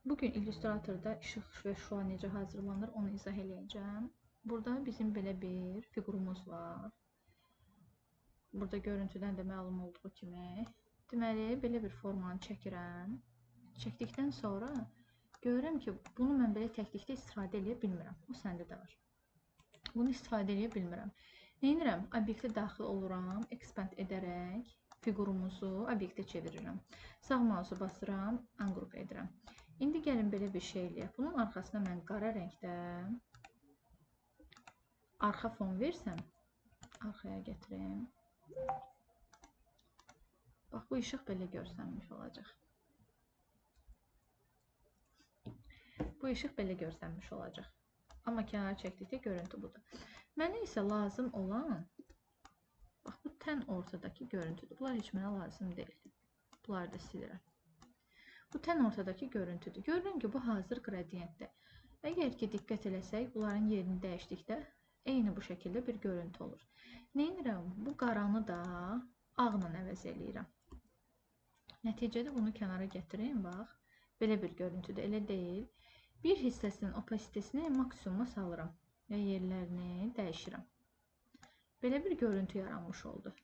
Bugün İllustratorda işıq və şua necə hazırlanır onu izah edəcəm. Burada bizim belə bir fiqurumuz var. Burada görüntüdən də məlum olduğu kimi. Deməli, belə bir formanı çəkirəm. Çəkdikdən sonra görürəm ki, bunu mən belə təklikdə istifadə edə bilmirəm. O səndə də var. Bunu istifadə edə bilmirəm. Neyinirəm? Obyektə daxil oluram, expand edərək fiqurumuzu obyektə çevirirəm. Sağ mausu basıram, ungroup edirəm. İndi gəlin belə bir şey eləyək. Bunun arxasına mən qara rəngdə arxa fon versəm, arxaya gətirəm. Bax, bu işıq belə görsənmiş olacaq. Bu işıq belə görsənmiş olacaq. Amma kənara çəkdikdə görüntü budur. Mənə isə lazım olan, bax, bu tən ortadakı görüntüdür. Bunlar heç mənə lazım deyil. Bunları da silirəm. Bu tən ortadakı görüntüdür. Görürəm ki, bu hazır qradiyentdir. Əgər ki, diqqət eləsək, bunların yerini dəyişdikdə eyni bu şəkildə bir görüntü olur. Neyinirəm? Bu qaranı da ağla əvəz eləyirəm. Nəticədə bunu kənara gətirim, bax. Belə bir görüntüdür, elə deyil. Bir hissəsinin opasitesini maksimuma salıram və yerlərini dəyişirəm. Belə bir görüntü yaranmış oldu.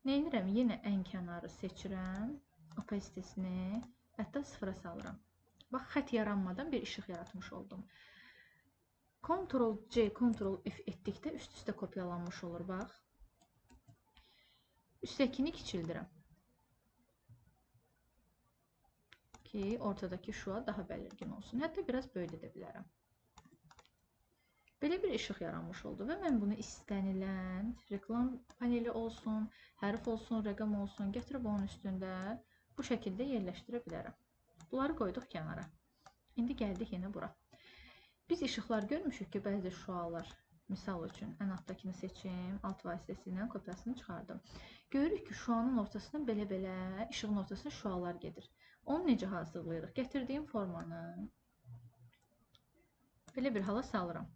Neyinirəm? Yenə ən kənarı seçirəm, opasitesini hətta sıfıra salıram. Bax, xət yaranmadan bir işıq yaratmış oldum. Ctrl-C, Ctrl-F etdikdə üst-üstə kopyalanmış olur, bax. Üstdəkini kiçildirəm. Ki, ortadakı şua daha bəlirgin olsun. Hətta biraz böyüdə bilərəm. Belə bir işıq yaranmış oldu və mən bunu istənilən reklam paneli olsun, hərf olsun, rəqəm olsun, gətirib onun üstündə bu şəkildə yerləşdirə bilərəm. Bunları qoyduq kənara. İndi gəldik yenə bura. Biz işıqlar görmüşük ki, bəzi şualar, misal üçün, ən altdakını seçim, alt vasitəsilə kopyasını çıxardım. Görürük ki, şuanın ortasına belə-belə, işığın ortasına şualar gedir. Onu necə hazırlayırıq? Gətirdiyim formanı belə bir hala salıram.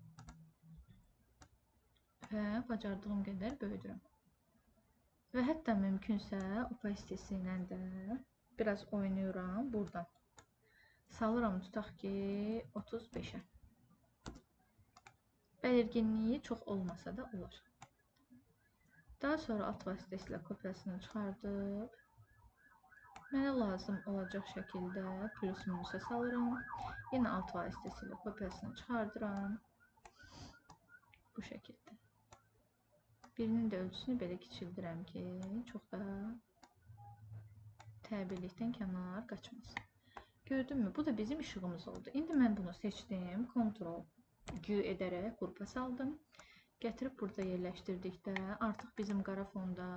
Və bacardığım qədər böyüdürəm. Və hətta mümkünsə opasitesi ilə də biraz oynayıram buradan. Salıram, tutaq ki, 35-ə. Bəlirginliyi çox olmasa da olur. Daha sonra alt vasitəsilə kopyasını çıxardıb, mənə lazım olacaq şəkildə plus minusa salıram. Yenə alt vasitəsilə kopyasını çıxardıram. Bu şəkildə. Birinin də ölçüsünü belə kiçildirəm ki, çox da təbirlikdən kənar qaçmasın. Gördünmü? Bu da bizim işığımız oldu. İndi mən bunu seçdim. Ctrl-G edərək qrupa saldım. Gətirib burada yerləşdirdikdə artıq bizim qara fonda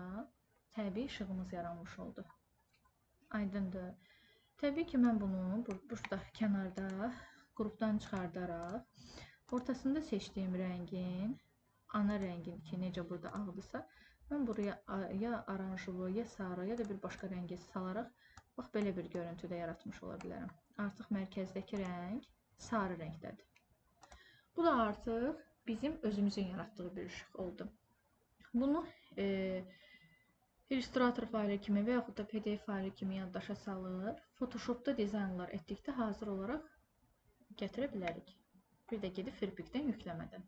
təbii işığımız yaranmış oldu. Aydındır. Təbii ki, mən bunu burada kənarda qrupdan çıxardaraq ortasında seçdiyim rəngin, ana rəngin ki, necə burada ağdırsa, mən buraya ya aranjılı, ya sarı, ya da bir başqa rəngi salaraq bax, belə bir görüntüdə yaratmış ola bilərəm. Artıq mərkəzdəki rəng sarı rəngdədir. Bu da artıq bizim özümüzün yaratdığı bir işıq oldu. Bunu Illustrator faylı kimi və yaxud da PDF faylı kimi yaddaşa salıb, Photoshopda dizaynlar etdikdə hazır olaraq gətirə bilərik. Bir də gedib Firpikdən yükləmədən.